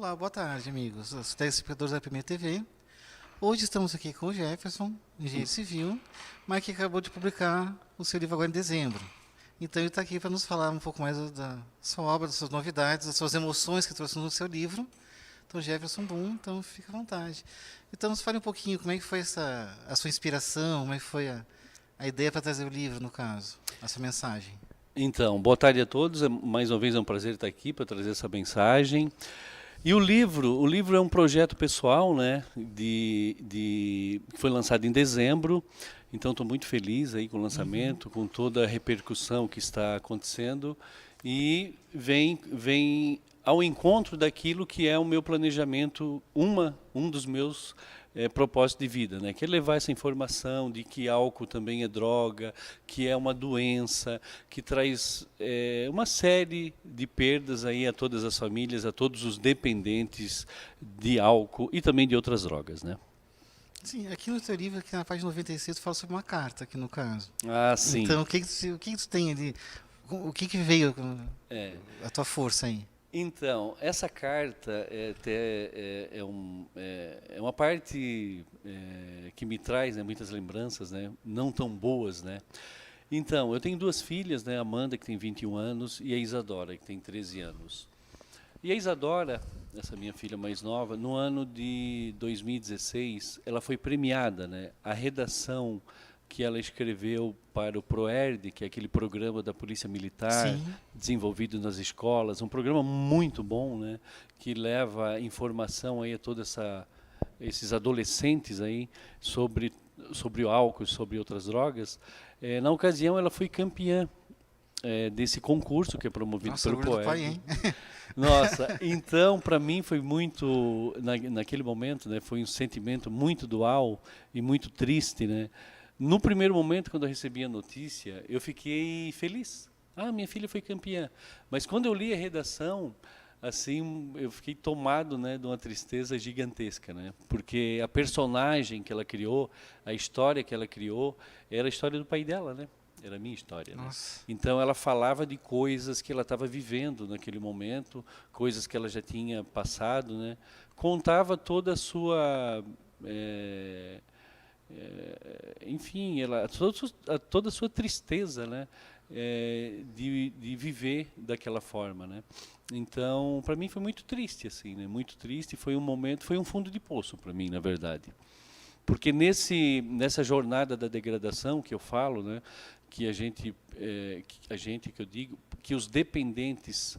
Olá, boa tarde, amigos. Os telespectadores da Primeira TV. Hoje estamos aqui com o Jefferson, engenheiro civil, mas que acabou de publicar o seu livro agora em dezembro. Então ele está aqui para nos falar um pouco mais da sua obra, das suas novidades, das suas emoções que trouxe no seu livro. Então, Jefferson Boom, então fica à vontade. Então nos fale um pouquinho como é que foi a sua inspiração, como é que foi a ideia para trazer o livro, no caso, a sua mensagem. Então, boa tarde a todos. Mais uma vez é um prazer estar aqui para trazer essa mensagem. E o livro é um projeto pessoal, né, que foi lançado em dezembro. Então, estou muito feliz aí com o lançamento, com toda a repercussão que está acontecendo e vem ao encontro daquilo que é o meu planejamento, um dos meus propósitos de vida, né? Que é levar essa informação de que álcool também é droga, que é uma doença, que traz uma série de perdas aí a todas as famílias, a todos os dependentes de álcool e também de outras drogas, né? Sim, aqui no teu livro, aqui na página 96, tu fala sobre uma carta, aqui no caso. Ah, sim. Então, o que tu tem ali? O que veio É. a tua força aí? Então, essa carta é uma parte que me traz, né, muitas lembranças, né, não tão boas, né. Então, eu tenho duas filhas, né, a Amanda, que tem 21 anos, e a Isadora, que tem 13 anos. E a Isadora, essa minha filha mais nova, no ano de 2016, ela foi premiada, né, a redação que ela escreveu para o ProERD, que é aquele programa da Polícia Militar, Sim, desenvolvido nas escolas, um programa muito bom, né, que leva informação aí a todos esses adolescentes aí sobre o álcool e sobre outras drogas. Na ocasião, ela foi campeã desse concurso que é promovido nossa, pelo orgulho do pai, ProERD. hein? Nossa, então para mim foi muito, naquele momento, né, foi um sentimento muito dual e muito triste, né? No primeiro momento, quando eu recebi a notícia, eu fiquei feliz. Ah, minha filha foi campeã. Mas quando eu li a redação, assim, eu fiquei tomado, né, de uma tristeza gigantesca, né? Porque a personagem que ela criou, a história que ela criou, era a história do pai dela, né? Era a minha história, né? Nossa, Então ela falava de coisas que ela estava vivendo naquele momento, coisas que ela já tinha passado, né? Contava toda a sua enfim, toda a sua tristeza, né, de viver daquela forma, né. Então, para mim foi muito triste, assim, né, muito triste. Foi um momento, foi um fundo de poço para mim, na verdade, porque nessa jornada da degradação que eu falo, né, que que eu digo, que os dependentes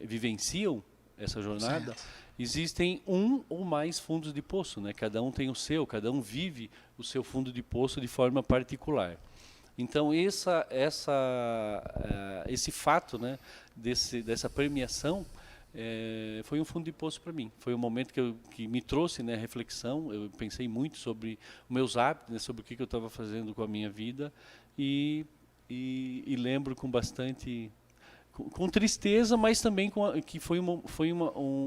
vivenciam essa jornada. certo. Existem um ou mais fundos de poço, né? Cada um tem o seu, cada um vive o seu fundo de poço de forma particular. Então esse fato, né, dessa premiação foi um fundo de poço para mim. Foi um momento que me trouxe, né, reflexão. Eu pensei muito sobre os meus hábitos, né, sobre o que eu estava fazendo com a minha vida e lembro com bastante com tristeza, mas também que foi uma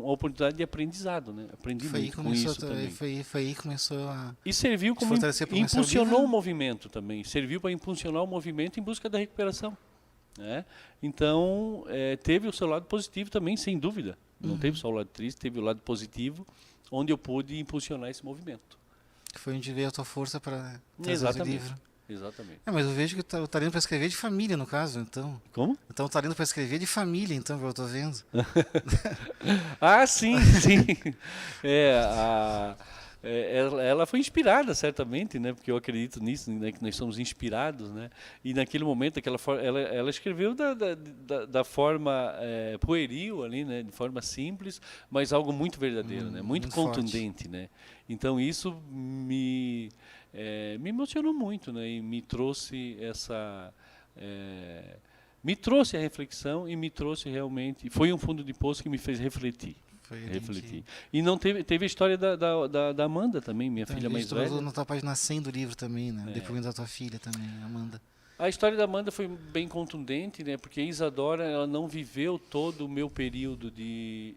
oportunidade de aprendizado, né? Aprendi Foi aí que muito com começou, isso também. foi aí que começou a E serviu te como fortalecer para começar o impulsionou o livro? movimento também. Serviu para impulsionar o movimento em busca da recuperação, né? Então, teve o seu lado positivo também, sem dúvida. Não teve só o lado triste, teve o lado positivo, onde eu pude impulsionar esse movimento. Foi onde veio a tua força para trazer o Exatamente. livro. Exatamente. Mas eu vejo que o talento para escrever é de família, no caso, então. Como? Então o talento para escrever é de família, então, eu estou vendo. Ah, sim, sim. É, ela foi inspirada, certamente, né? Porque eu acredito nisso, né? Que nós somos inspirados, né? E naquele momento, ela escreveu da forma pueril ali, né? De forma simples, mas algo muito verdadeiro, né? Muito Muito forte. contundente, né? Então isso me emocionou muito, né? E me trouxe me trouxe a reflexão e me trouxe realmente. Foi um fundo de poço que me fez refletir. Foi, entendi. Refletir. E não teve a história da Amanda também, minha Então, filha mais tu botou velha. na tua página 100 do livro também, né? O depoimento da tua filha também, Amanda. A história da Amanda foi bem contundente, né? Porque a Isadora, ela não viveu todo o meu período de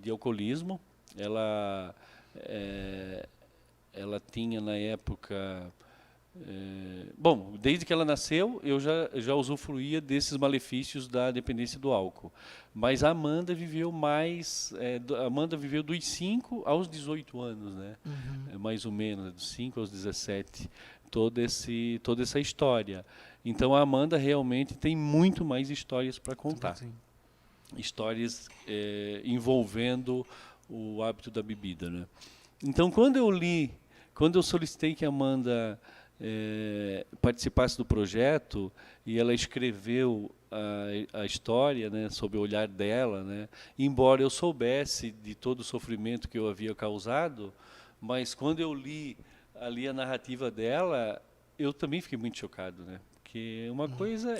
alcoolismo. Ela tinha na época Bom, desde que ela nasceu, eu já usufruía desses malefícios da dependência do álcool. Mas a Amanda viveu mais. A Amanda viveu dos 5 aos 18 anos, né? Mais ou menos, dos 5 aos 17. Toda essa história. Então a Amanda realmente tem muito mais histórias para contar. Sim. Histórias envolvendo o hábito da bebida, né? Então, quando eu solicitei que a Amanda participasse do projeto e ela escreveu a história, né, sob o olhar dela, né, embora eu soubesse de todo o sofrimento que eu havia causado, mas quando eu li ali a narrativa dela, eu também fiquei muito chocado, né? Porque uma coisa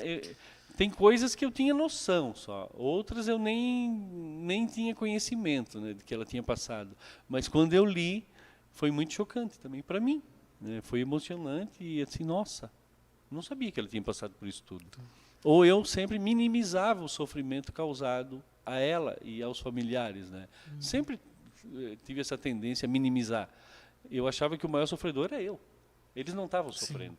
tem coisas que eu tinha noção só, outras eu nem tinha conhecimento, né, de que ela tinha passado. Mas quando eu li, foi muito chocante também para mim, né? Foi emocionante e assim, nossa, não sabia que ela tinha passado por isso tudo. Ou eu sempre minimizava o sofrimento causado a ela e aos familiares, né? Sempre tive essa tendência a minimizar. Eu achava que o maior sofredor era eu. Eles não estavam sofrendo.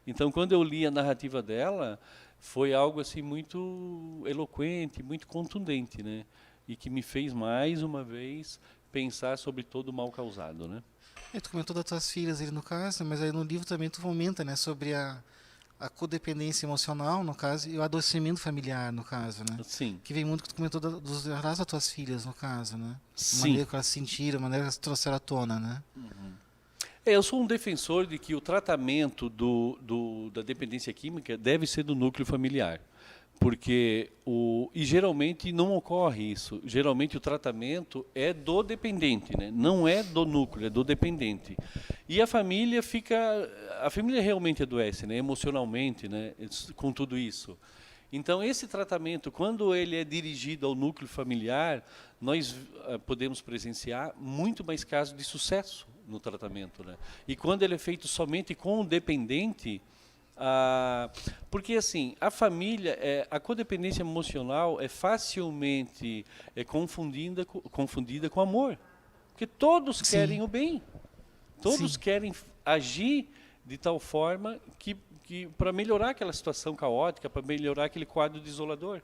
Então, quando eu li a narrativa dela, foi algo assim muito eloquente, muito contundente, né? E que me fez mais uma vez pensar sobre todo o mal causado, né? Tu comentou das tuas filhas aí no caso, mas aí no livro também tu comenta, né, sobre a codependência emocional, no caso, e o adoecimento familiar, no caso, né? Sim. Que vem muito que tu comentou das das tuas filhas, no caso, né? A Sim. maneira que elas se sentiram, a maneira que elas trouxeram à tona, né? Eu sou um defensor de que o tratamento da dependência química deve ser do núcleo familiar. Porque e geralmente não ocorre isso. Geralmente o tratamento é do dependente, né? Não é do núcleo, é do dependente. E a família realmente adoece, né? Emocionalmente, né? Com tudo isso. Então esse tratamento, quando ele é dirigido ao núcleo familiar, nós podemos presenciar muito mais casos de sucesso no tratamento, né? E quando ele é feito somente com o dependente, porque assim, a família, a codependência emocional é facilmente confundida com amor, porque todos querem o bem, todos querem agir de tal forma que para melhorar aquela situação caótica, para melhorar aquele quadro desolador.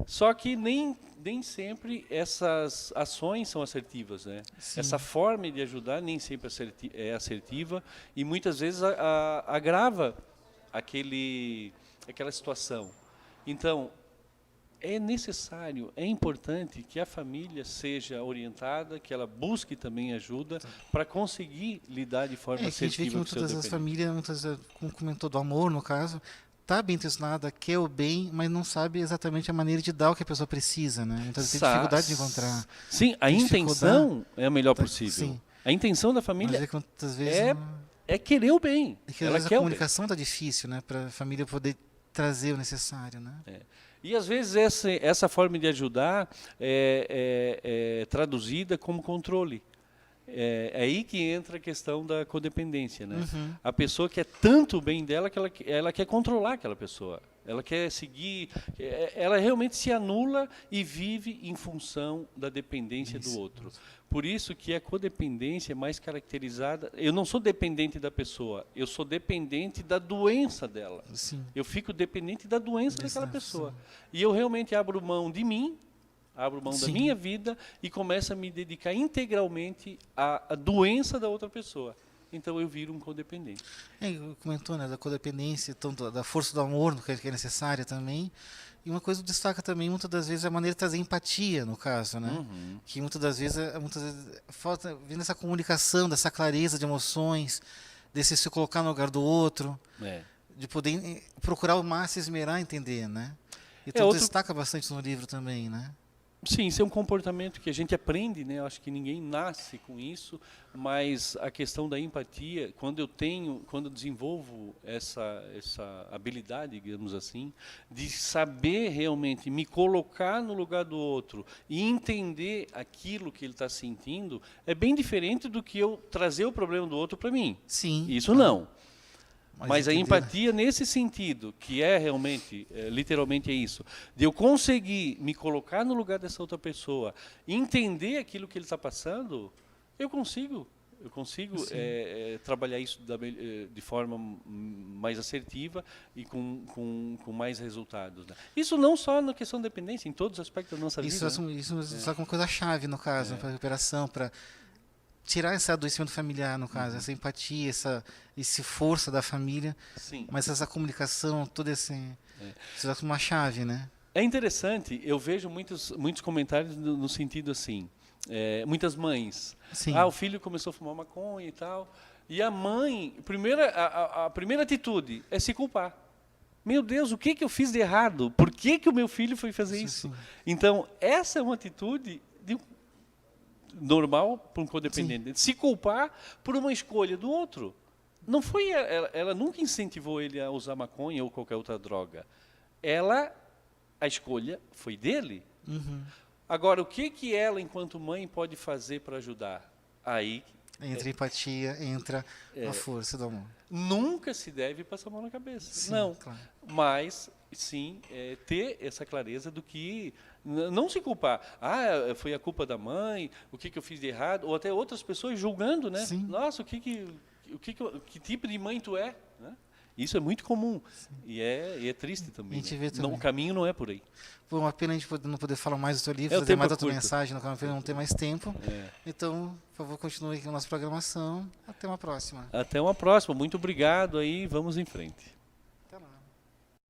Só que nem sempre essas ações são assertivas, né? Essa forma de ajudar nem sempre é assertiva e muitas vezes agrava aquela situação. Então, é necessário, é importante que a família seja orientada, que ela busque também ajuda para conseguir lidar de forma assertiva. A gente vê que muitas das famílias, como comentou do amor, no caso, está bem intencionada, quer o bem, mas não sabe exatamente a maneira de dar o que a pessoa precisa, né? Muitas vezes tem dificuldade de encontrar. Sim, a intenção é a melhor possível. Sim. A intenção da família é querer o bem. É que às vezes a comunicação está difícil, né? Para a família poder trazer o necessário, né? E às vezes essa forma de ajudar é traduzida como controle. É aí que entra a questão da codependência, né? A pessoa quer tanto o bem dela que ela quer controlar aquela pessoa. Ela quer seguir, ela realmente se anula e vive em função da dependência do outro. Por isso que a codependência é mais caracterizada. Eu não sou dependente da pessoa, eu sou dependente da doença dela. Sim. Eu fico dependente da doença daquela pessoa. E eu realmente abro mão de mim, abro mão da minha vida e começo a me dedicar integralmente à doença da outra pessoa. Então eu viro um codependente. Comentou, né, da codependência, tanto da força do amor, que é necessária também. E uma coisa que destaca também, muitas das vezes, é a maneira de trazer empatia, no caso, né? Que muitas vezes falta vindo essa comunicação, dessa clareza de emoções, desse se colocar no lugar do outro, de poder procurar o máximo esmerar entender, né? Então destaca bastante no livro também, né? Sim, isso é um comportamento que a gente aprende, né? Eu acho que ninguém nasce com isso, mas a questão da empatia, quando eu desenvolvo essa habilidade, digamos assim, de saber realmente me colocar no lugar do outro e entender aquilo que ele está sentindo, é bem diferente do que eu trazer o problema do outro para mim. Sim. Isso não. Mas a empatia nesse sentido, que é realmente, literalmente é isso, de eu conseguir me colocar no lugar dessa outra pessoa, entender aquilo que ele está passando, eu consigo Eu consigo trabalhar isso de forma mais assertiva e com mais resultados, né? Isso não só na questão da dependência, em todos os aspectos da nossa vida. Isso é só uma coisa chave, no caso, para a recuperação, para tirar esse adoecimento familiar, no caso, essa empatia, esse força da família, Sim. mas essa comunicação, toda isso é uma chave, né? É interessante, eu vejo muitos comentários no sentido assim, muitas mães, Sim. o filho começou a fumar maconha e tal, e a mãe, a primeira atitude é se culpar. Meu Deus, o que eu fiz de errado? Por que o meu filho foi fazer isso? Sim. Então, essa é uma atitude normal para um codependente, Sim. de se culpar por uma escolha do outro. Não foi ela nunca incentivou ele a usar maconha ou qualquer outra droga. A escolha foi dele. Uhum. Agora, o que ela, enquanto mãe, pode fazer para ajudar? Aí Entra a empatia, entra a força do amor. nunca se deve passar a mão na cabeça. Sim, não. claro. Mas, sim, ter essa clareza do que... Não se culpar. Foi a culpa da mãe, o que eu fiz de errado, ou até outras pessoas julgando, né? Sim. Nossa, que tipo de mãe tu é? Né? Isso é muito comum. E é triste também. A gente vê também. O caminho não é por aí. Foi uma pena a gente não poder falar mais do seu livro, O fazer tempo mais é outra curto. mensagem, não ter mais tempo. Então, por favor, continue aqui com a nossa programação. Até uma próxima. Até uma próxima. Muito obrigado aí. Vamos em frente.